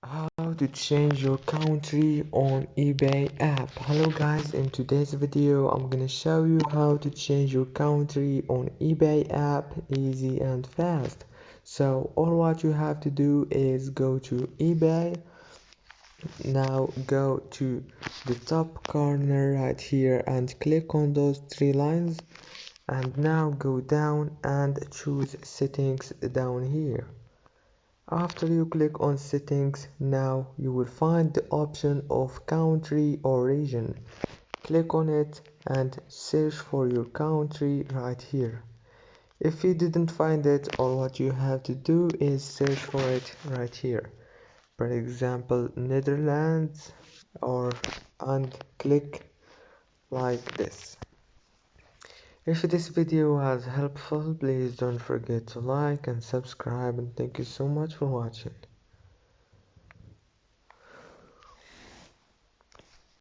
How to change your country on eBay app. Hello guys, in today's video I'm gonna show you how to change your country on eBay app easy and fast. So all what you have to do is go to eBay. Now go to the top corner right here and click on those three lines, and now go down and choose settings down here. After you click on settings, now you will find the option of country or region. Click on it and search for your country right here. If you didn't find it, all what you have to do is search for it right here. For example, Netherlands, and click like this. If this video was helpful, please don't forget to like and subscribe, and thank you so much for watching.